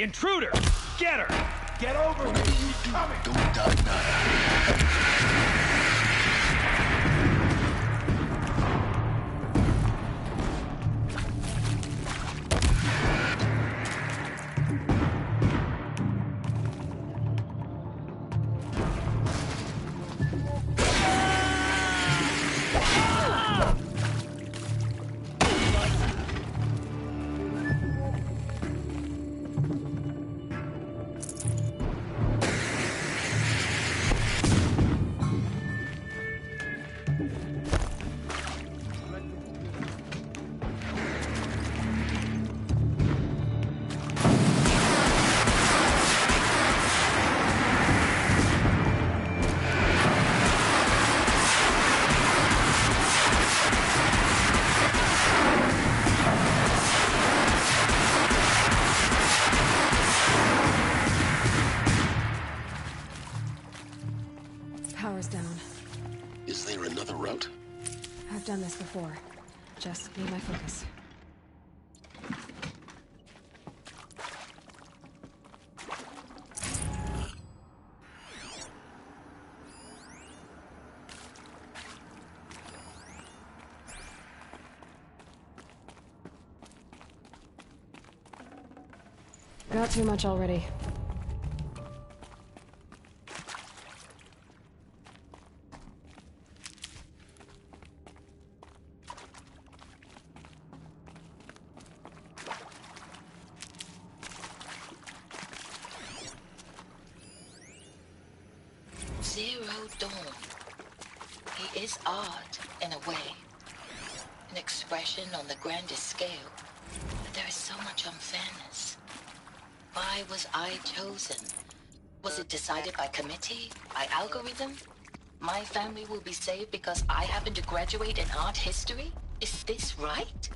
Intruder! Get her! Get over here! She's coming! Don't die now. Power's down. Is there another route? I've done this before. Just need my focus. Got too much already. Zero Dawn. He is art, in a way. An expression on the grandest scale. But there is so much unfairness. Why was I chosen? Was it decided by committee? By algorithm? My family will be saved because I happen to graduate in art history? Is this right?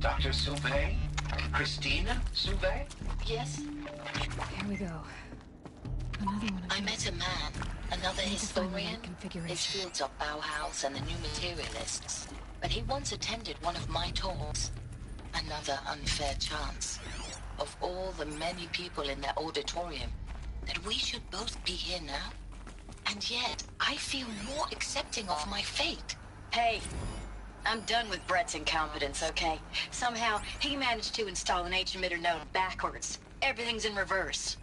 Dr. Sauvé? Christina Sauvé? Yes? Here we go. Another one of I met a man, another Need to find the right historian. configuration. His fields are Bauhaus and the new materialists. But he once attended one of my talks. Another unfair chance. Of all the many people in that auditorium, that we should both be here now. And yet, I feel more accepting of my fate. Hey, I'm done with Brett's incompetence, okay? Somehow, he managed to install an H-emitter node backwards. Everything's in reverse.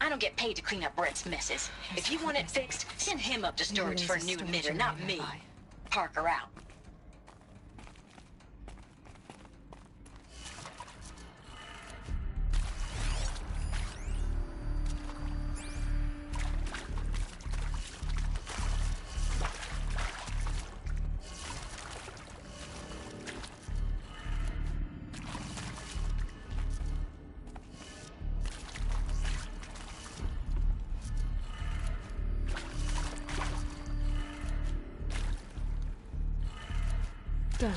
I don't get paid to clean up Brett's messes. If you want it fixed, send him up to storage for a new emitter, not me. Parker out. Done.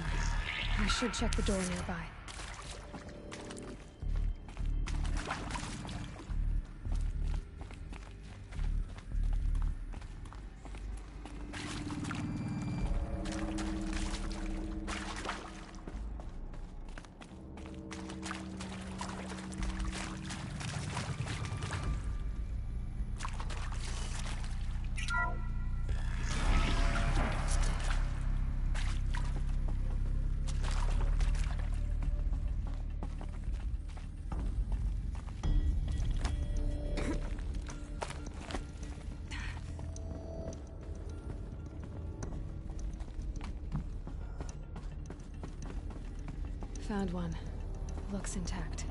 I should check the door nearby. Found one. Looks intact.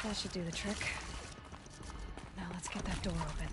That should do the trick. Let's get that door open.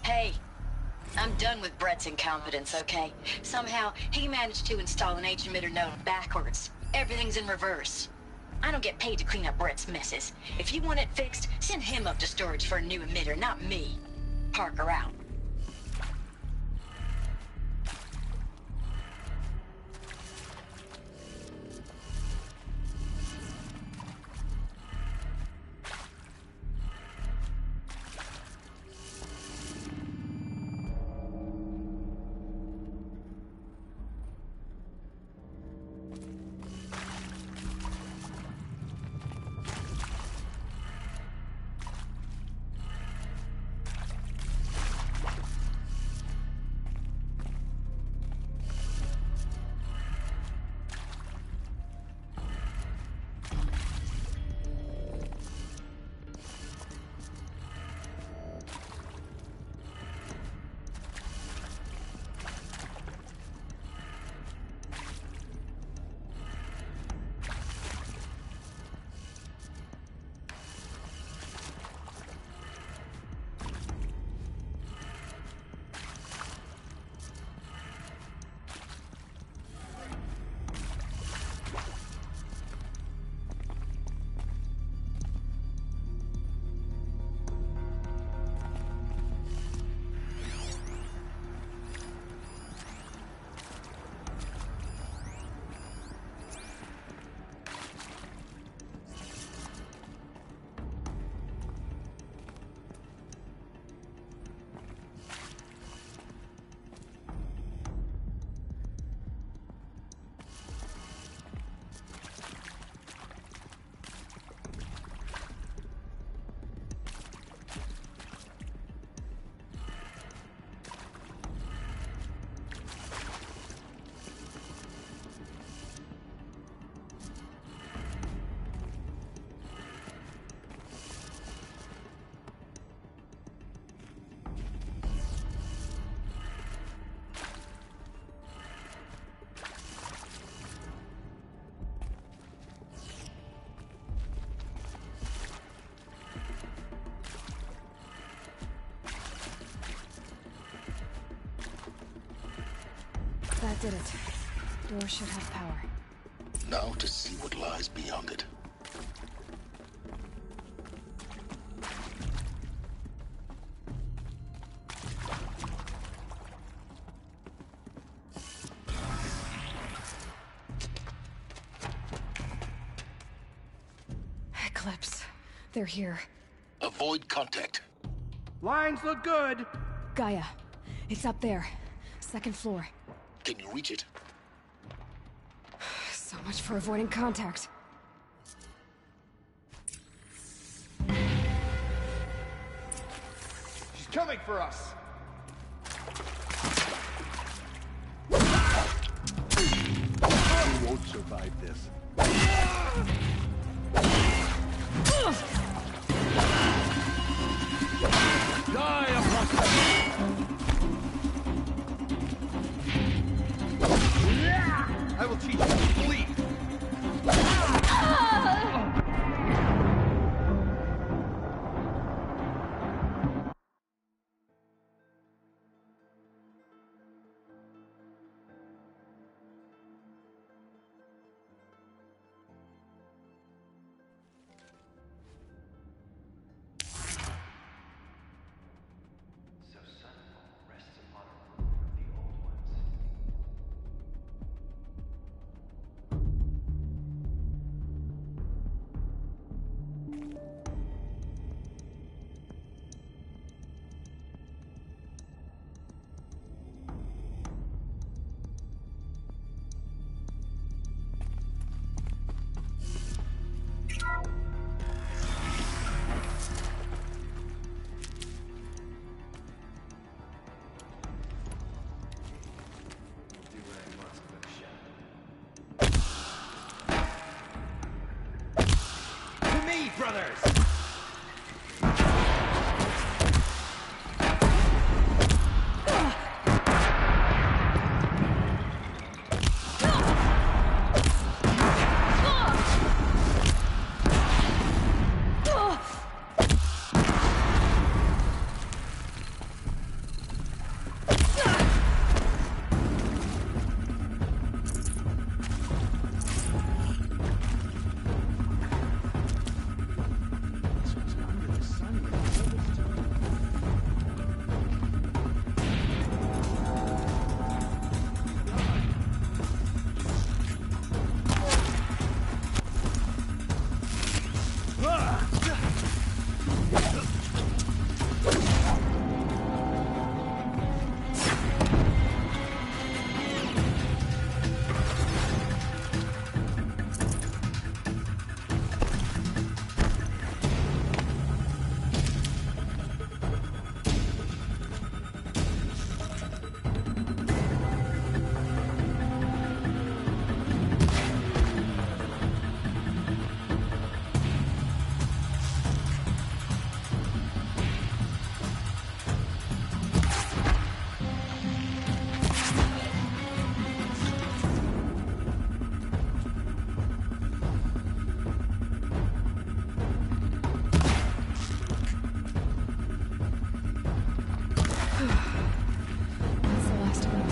Hey, I'm done with Brett's incompetence, okay? Somehow, he managed to install an H-emitter node backwards. Everything's in reverse. I don't get paid to clean up Brett's messes. If you want it fixed, send him up to storage for a new emitter, not me. Parker out. That did it. Door should have power. Now to see what lies beyond it. Eclipse. They're here. Avoid contact. Lines look good. Gaia. It's up there. Second floor. Can you reach it? much for avoiding contact. She's coming for us! You won't survive this. Die, Apostle! I will teach you to bleed! So Sunfall rests upon a ruin of the old ones. Do what I must for the shadow. To me, brothers! That's the last of them.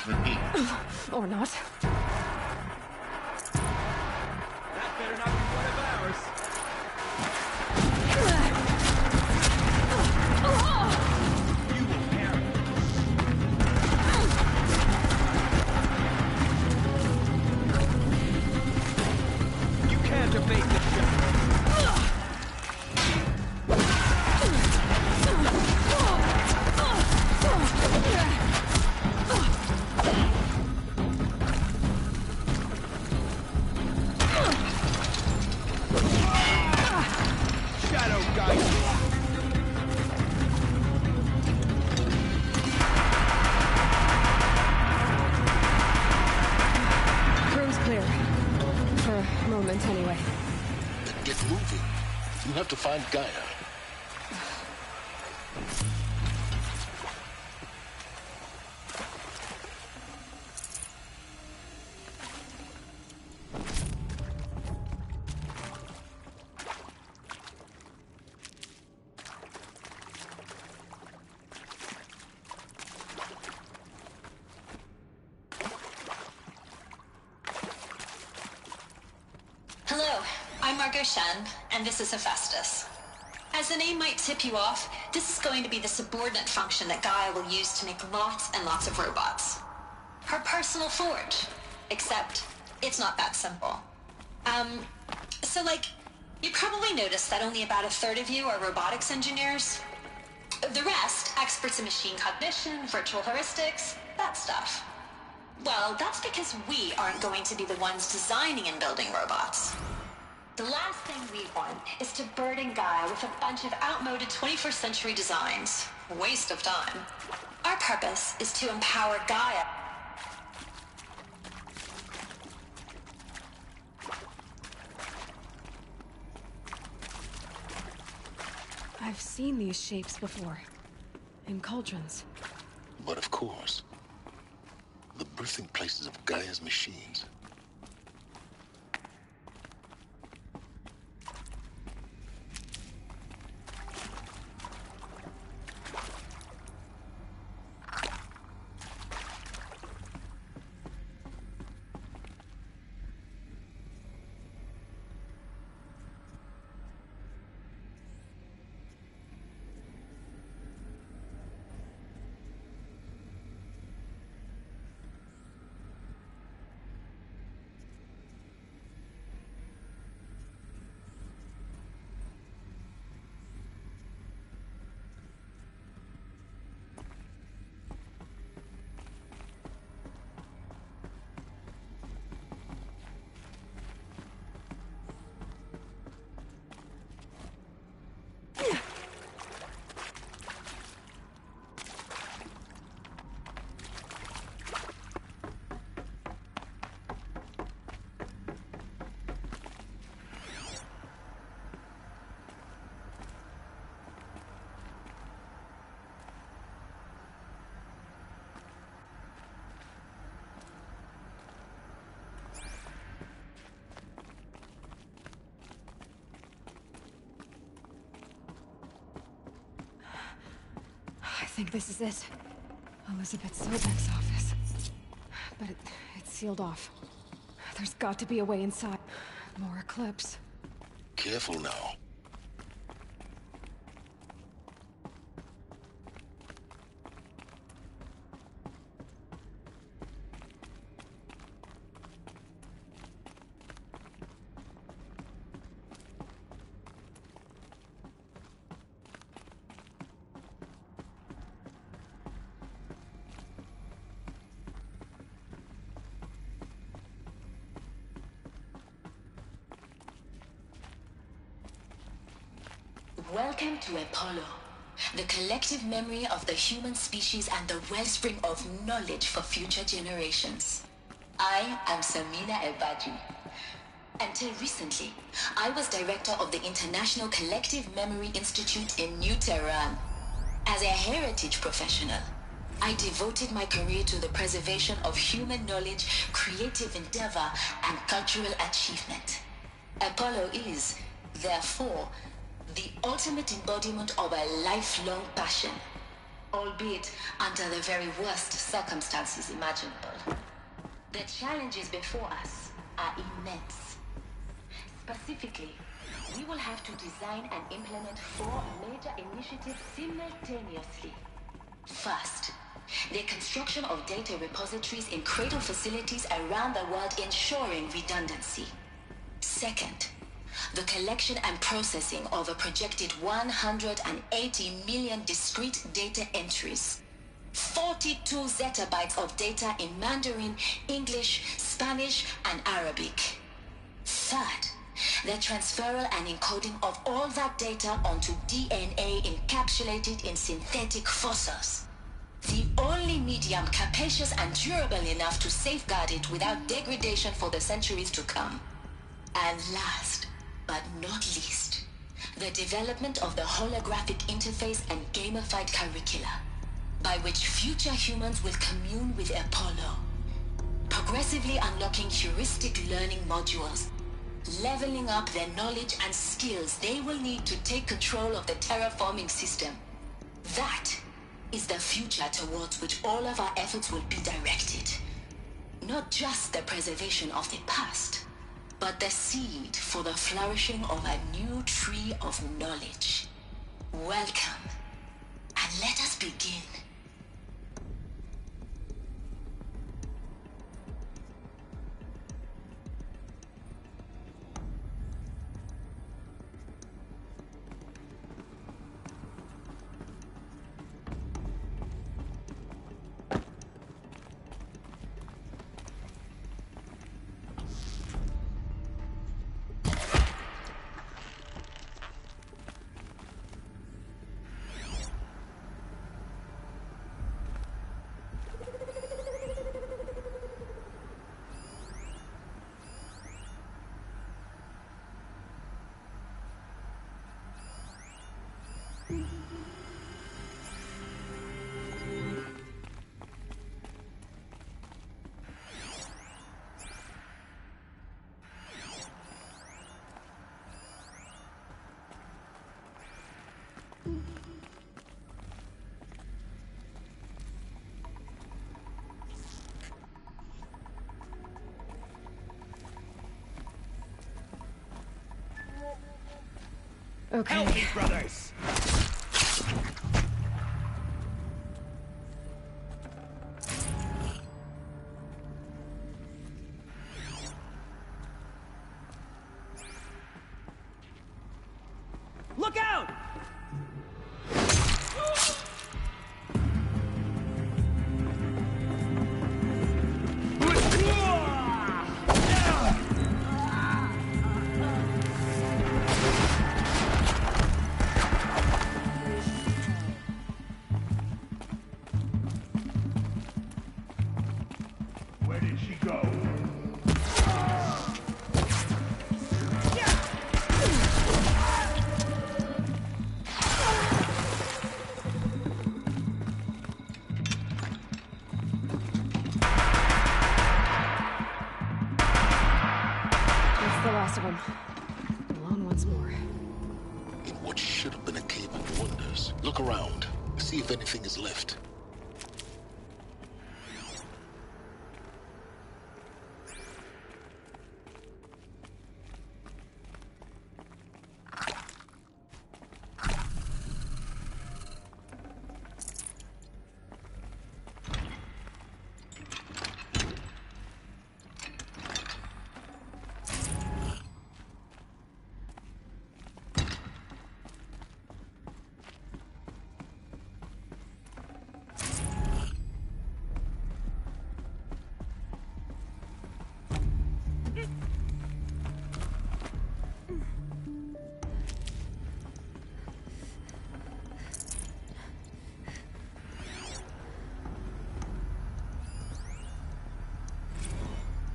Repeat. Or not. That better not be one of ours! You will perish! You can't evade this shot! Shadow guide! Room's clear. For a moment, anyway. Then get moving. You have to find Gaia. Hello, I'm Margot Shen, and this is Hephaestus. As the name might tip you off, this is going to be the subordinate function that Gaia will use to make lots and lots of robots. Her personal forge. Except, it's not that simple. So you probably noticed that only about a third of you are robotics engineers. The rest, experts in machine cognition, virtual heuristics, that stuff. Well, that's because we aren't going to be the ones designing and building robots. The last thing we want is to burden Gaia with a bunch of outmoded 21st century designs. Waste of time. Our purpose is to empower Gaia. I've seen these shapes before. In cauldrons. But of course, the birthing places of Gaia's machines. I think this is it. Elizabeth Sobek's office. But it's sealed off. There's got to be a way inside. More Eclipse. Careful now. Welcome to Apollo, the collective memory of the human species and the wellspring of knowledge for future generations. I am Samina Elbadji. Until recently, I was director of the International Collective Memory Institute in New Tehran. As a heritage professional, I devoted my career to the preservation of human knowledge, creative endeavor, and cultural achievement. Apollo is, therefore, the ultimate embodiment of a lifelong passion, albeit under the very worst circumstances imaginable. The challenges before us are immense. Specifically, we will have to design and implement 4 major initiatives simultaneously. First, the construction of data repositories in cradle facilities around the world, ensuring redundancy. Second, the collection and processing of a projected 180 million discrete data entries. 42 zettabytes of data in Mandarin, English, Spanish, and Arabic. Third, the transferal and encoding of all that data onto DNA encapsulated in synthetic fossils. The only medium capacious and durable enough to safeguard it without degradation for the centuries to come. And last, but not least, the development of the holographic interface and gamified curricula, by which future humans will commune with Apollo, progressively unlocking heuristic learning modules, leveling up their knowledge and skills they will need to take control of the terraforming system. That is the future towards which all of our efforts will be directed. Not just the preservation of the past, but the seed for the flourishing of a new tree of knowledge. Welcome, and let us begin. Okay. Help me, brothers! Look out! Where did she go? That's the last of them. Alone once more. In what should have been a cave of wonders. Look around. See if anything is left.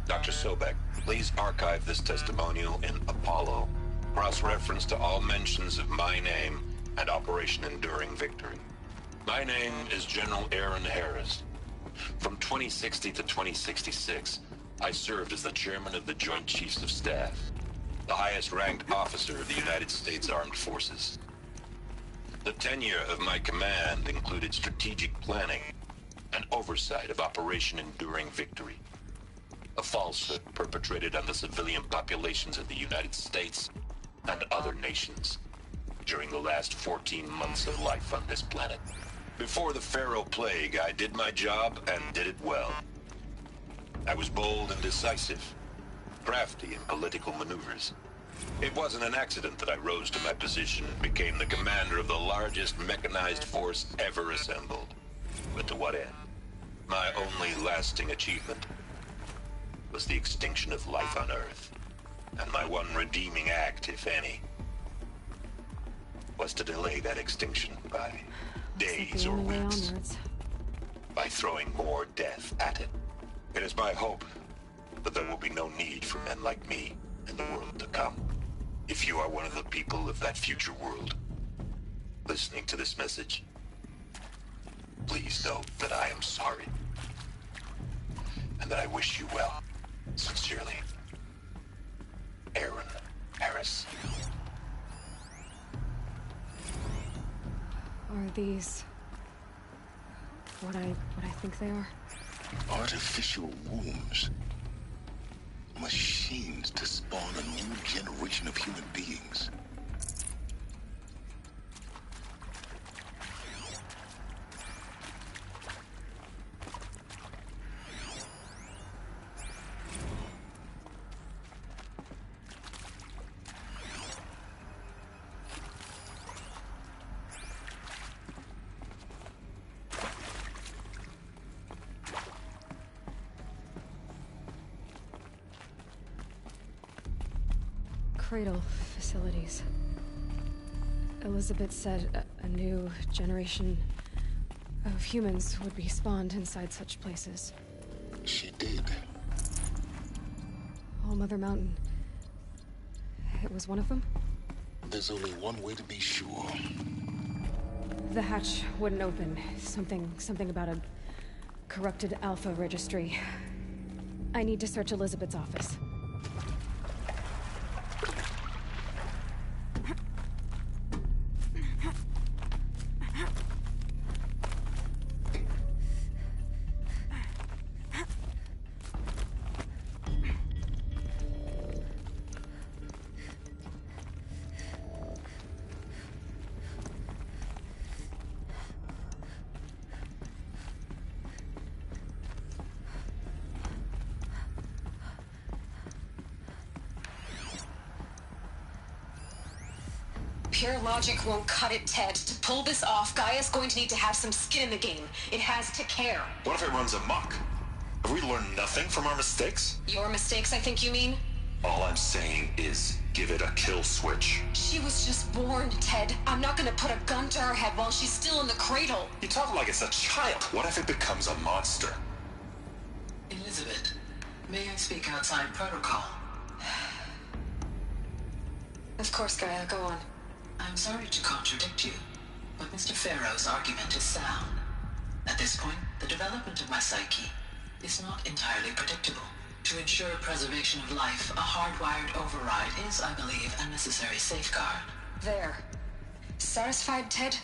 Dr. Sobek, please archive this testimonial in Apollo. Cross-reference to all mentions of my name and Operation Enduring Victory. My name is General Aaron Harris. From 2060 to 2066, I served as the chairman of the Joint Chiefs of Staff, the highest-ranked officer of the United States Armed Forces. The tenure of my command included strategic planning and oversight of Operation Enduring Victory, a falsehood perpetrated on the civilian populations of the United States and other nations during the last 14 months of life on this planet. Before the Pharaoh Plague, I did my job and did it well. I was bold and decisive, crafty in political maneuvers. It wasn't an accident that I rose to my position and became the commander of the largest mechanized force ever assembled. But to what end? My only lasting achievement was the extinction of life on Earth. And my one redeeming act, if any, was to delay that extinction by days or weeks, by throwing more death at it. It is my hope that there will be no need for men like me in the world to come. If you are one of the people of that future world listening to this message, please know that I am sorry and that I wish you well. Sincerely, Aaron Harris. Are these what I think they are? Artificial wombs. Machines to spawn a new generation of human beings. Cradle facilities. Elizabeth said a new generation of humans would be spawned inside such places. She did. All Mother Mountain. It was one of them? There's only one way to be sure. The hatch wouldn't open. Something about a corrupted Alpha registry. I need to search Elizabeth's office. Pure logic won't cut it, Ted. To pull this off, Gaia's going to need to have some skin in the game. It has to care. What if it runs amok? Have we learned nothing from our mistakes? Your mistakes, I think you mean? All I'm saying is, give it a kill switch. She was just born, Ted. I'm not gonna put a gun to her head while she's still in the cradle. You talk like it's a child. What if it becomes a monster? Elizabeth, may I speak outside protocol? Of course, Gaia, go on. I'm sorry to contradict you, but Mr. Farrow's argument is sound. At this point, the development of my psyche is not entirely predictable. To ensure preservation of life, a hardwired override is, I believe, a necessary safeguard. There. Satisfied, Ted?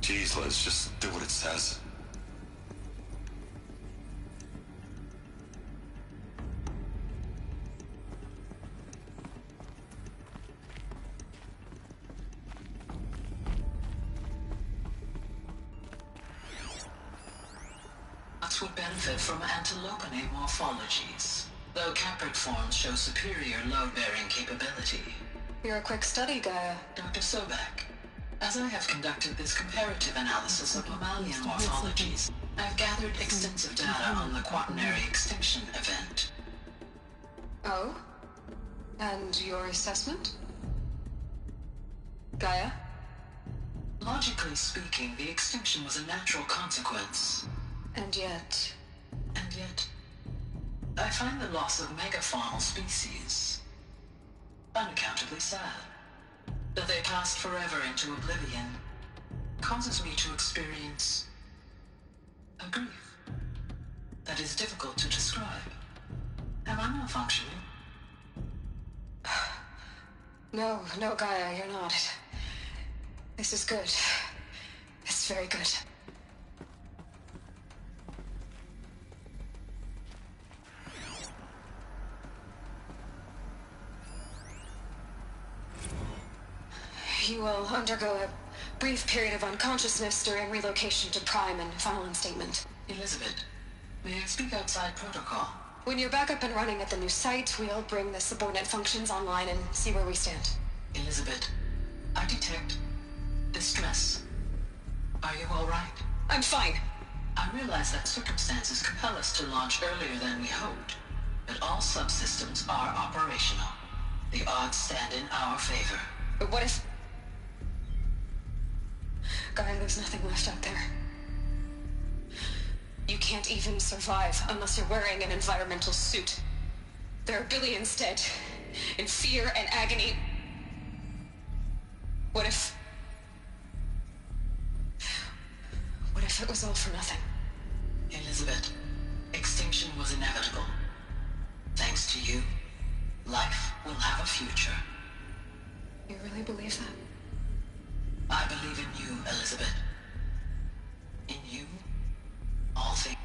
Jeez, Liz, just do what it says. Would benefit from antilopine morphologies, though Caprid forms show superior load-bearing capability. You're a quick study, Gaia. Dr. Sobek, as I have conducted this comparative analysis of mammalian morphologies, I've gathered extensive data on the quaternary extinction event. Oh? And your assessment? Gaia? Logically speaking, the extinction was a natural consequence. And yet, I find the loss of megafaunal species unaccountably sad. That they passed forever into oblivion causes me to experience a grief that is difficult to describe. Am I malfunctioning? No, Gaia, you're not. This is good. It's very good. You will undergo a brief period of unconsciousness during relocation to Prime and final instatement. Elizabeth, may I speak outside protocol? When you're back up and running at the new site, we'll bring the subordinate functions online and see where we stand. Elizabeth, I detect distress. Are you all right? I'm fine. I realize that circumstances compel us to launch earlier than we hoped, but all subsystems are operational. The odds stand in our favor. But what if... Gaia, there's nothing left out there. You can't even survive unless you're wearing an environmental suit. There are billions dead, in fear and agony. What if it was all for nothing? Elizabeth, extinction was inevitable. Thanks to you, life will have a future. You really believe that? I believe in you, Elizabeth. In you, all things.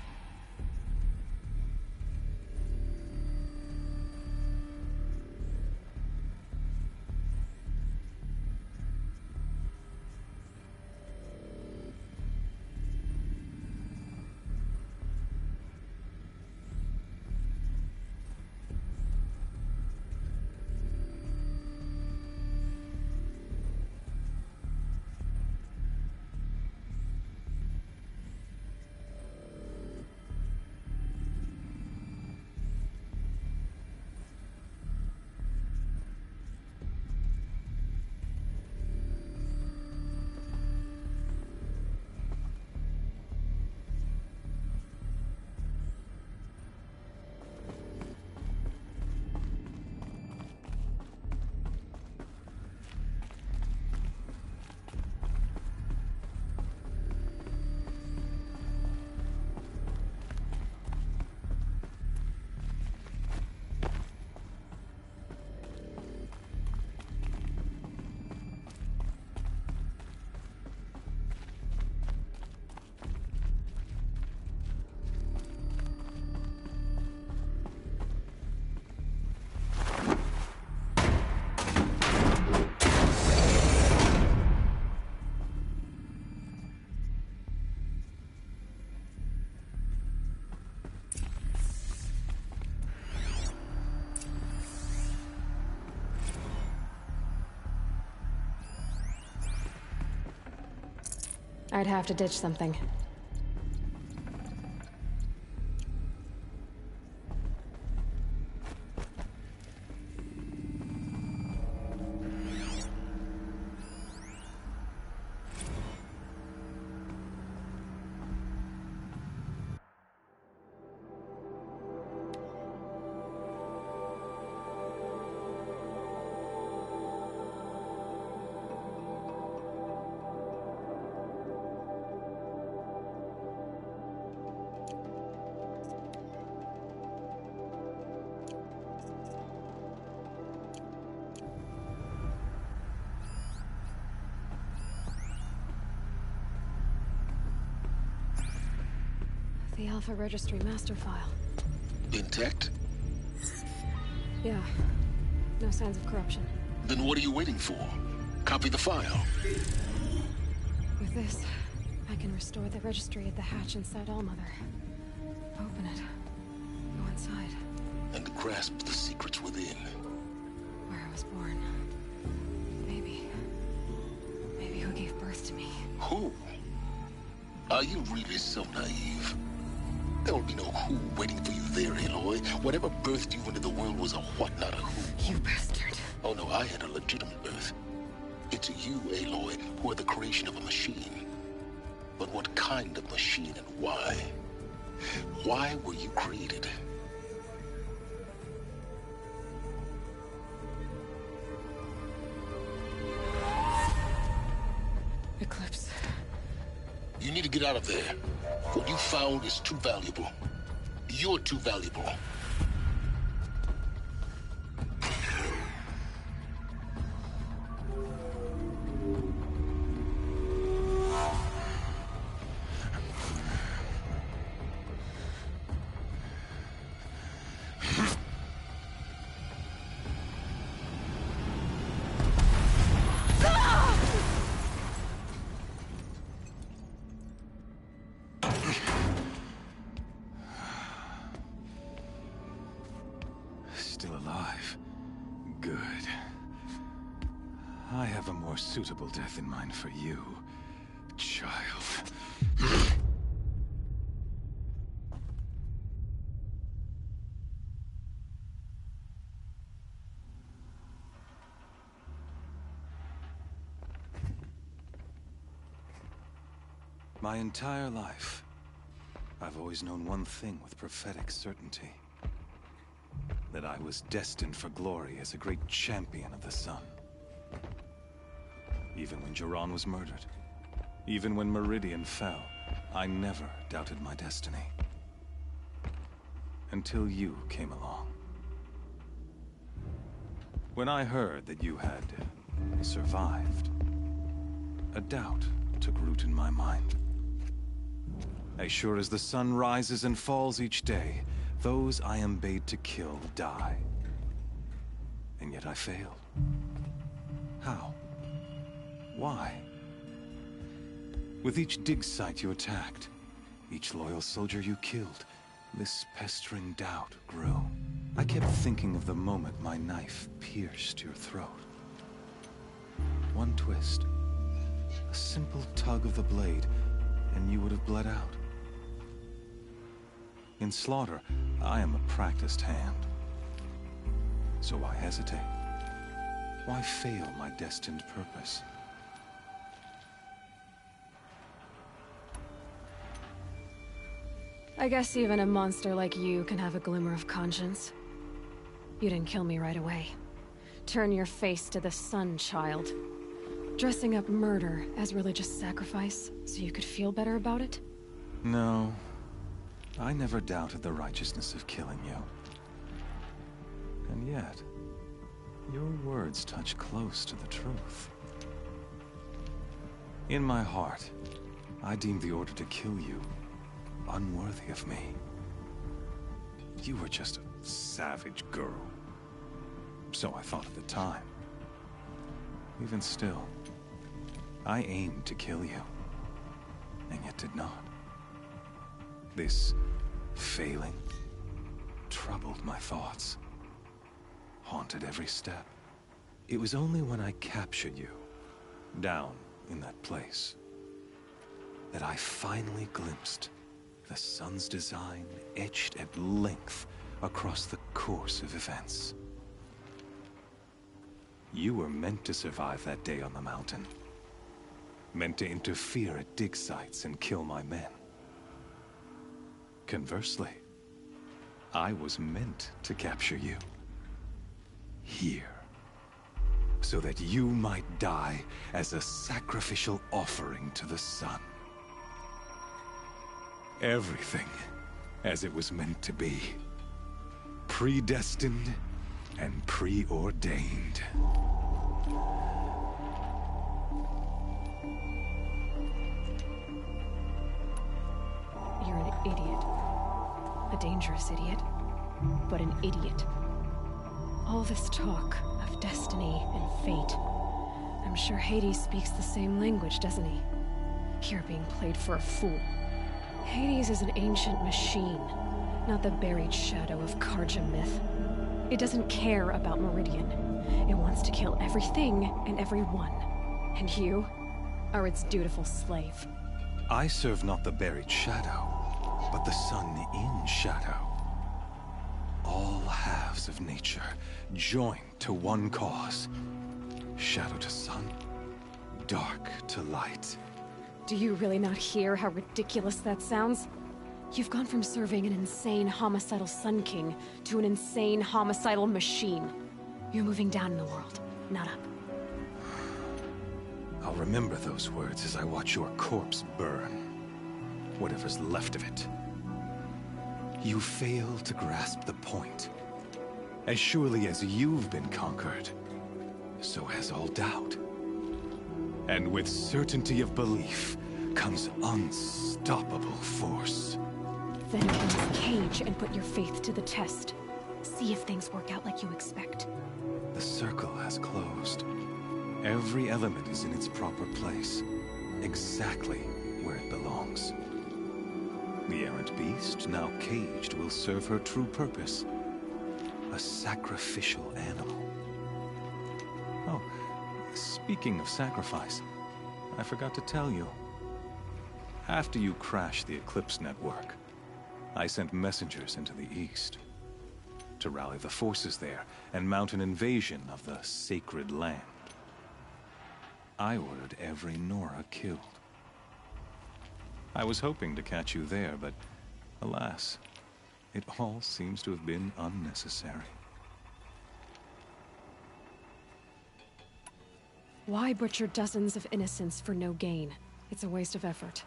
I'd have to ditch something. The Alpha Registry master file. Intact? Yeah. No signs of corruption. Then what are you waiting for? Copy the file. With this, I can restore the registry at the hatch inside Allmother. Open it. Go inside. And grasp the secrets within. Where I was born. Maybe who gave birth to me. Who? Are you really so naive? There will be no who waiting for you there, Aloy. Whatever birthed you into the world was a what, not a who. You bastard. Oh no, I had a legitimate birth. It's you, Aloy, who are the creation of a machine. But what kind of machine and why? Why were you created? Eclipse. You need to get out of there. What you found is too valuable. You're too valuable. Still alive. Good. I have a more suitable death in mind for you, child. My entire life, I've always known one thing with prophetic certainty. That I was destined for glory as a great champion of the sun. Even when Jiran was murdered, even when Meridian fell, I never doubted my destiny. Until you came along. When I heard that you had survived, a doubt took root in my mind. As sure as the sun rises and falls each day, those I am bade to kill die. And yet I failed. How? Why? With each dig site you attacked, each loyal soldier you killed, this pestering doubt grew. I kept thinking of the moment my knife pierced your throat. One twist, a simple tug of the blade, and you would have bled out. In slaughter, I am a practiced hand. So why hesitate? Why fail my destined purpose? I guess even a monster like you can have a glimmer of conscience. You didn't kill me right away. Turn your face to the sun, child. Dressing up murder as religious sacrifice so you could feel better about it? No. I never doubted the righteousness of killing you. And yet, your words touch close to the truth. In my heart, I deemed the order to kill you unworthy of me. You were just a savage girl. So I thought at the time. Even still, I aimed to kill you, and yet did not. This failing troubled my thoughts, haunted every step. It was only when I captured you, down in that place, that I finally glimpsed the sun's design etched at length across the course of events. You were meant to survive that day on the mountain. Meant to interfere at dig sites and kill my men. Conversely, I was meant to capture you. Here. So that you might die as a sacrificial offering to the sun. Everything as it was meant to be. Predestined and preordained. You're an idiot. A dangerous idiot, but an idiot. All this talk of destiny and fate. I'm sure Hades speaks the same language, doesn't he? You're being played for a fool. Hades is an ancient machine, not the buried shadow of Karja myth. It doesn't care about Meridian. It wants to kill everything and everyone. And you are its dutiful slave. I serve not the buried shadow, but the sun in shadow. All halves of nature joined to one cause. Shadow to sun, dark to light. Do you really not hear how ridiculous that sounds? You've gone from serving an insane homicidal Sun King to an insane homicidal machine. You're moving down in the world, not up. I'll remember those words as I watch your corpse burn. Whatever's left of it. You fail to grasp the point. As surely as you've been conquered, so has all doubt. And with certainty of belief comes unstoppable force. Then get in this cage and put your faith to the test. See if things work out like you expect. The circle has closed. Every element is in its proper place, exactly where it belongs. The errant beast, now caged, will serve her true purpose. A sacrificial animal. Oh, speaking of sacrifice, I forgot to tell you. After you crashed the Eclipse network, I sent messengers into the east to rally the forces there and mount an invasion of the sacred land. I ordered every Nora killed. I was hoping to catch you there, but alas, it all seems to have been unnecessary. Why butcher dozens of innocents for no gain? It's a waste of effort.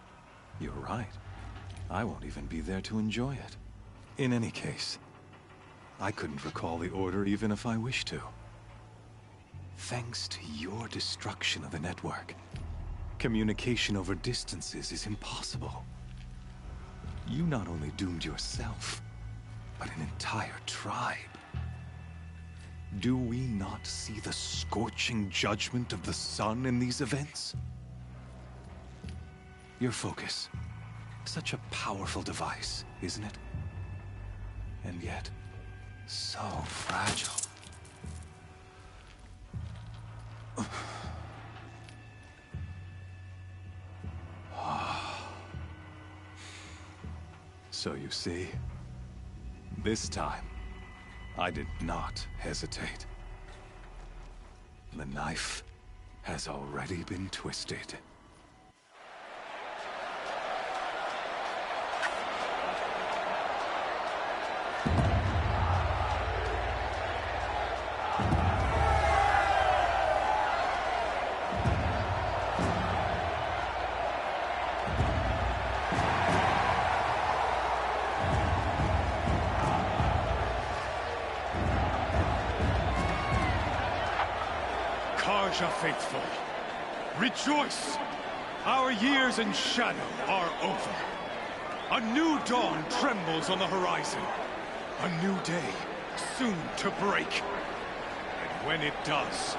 You're right. I won't even be there to enjoy it. In any case, I couldn't recall the order even if I wished to. Thanks to your destruction of the network, communication over distances is impossible. You not only doomed yourself, but an entire tribe. Do we not see the scorching judgment of the sun in these events? Your focus. Such a powerful device, isn't it? And yet, so fragile. So you see, this time, I did not hesitate. The knife has already been twisted. Karja faithful, rejoice! Our years in shadow are over. A new dawn trembles on the horizon. A new day soon to break. And when it does,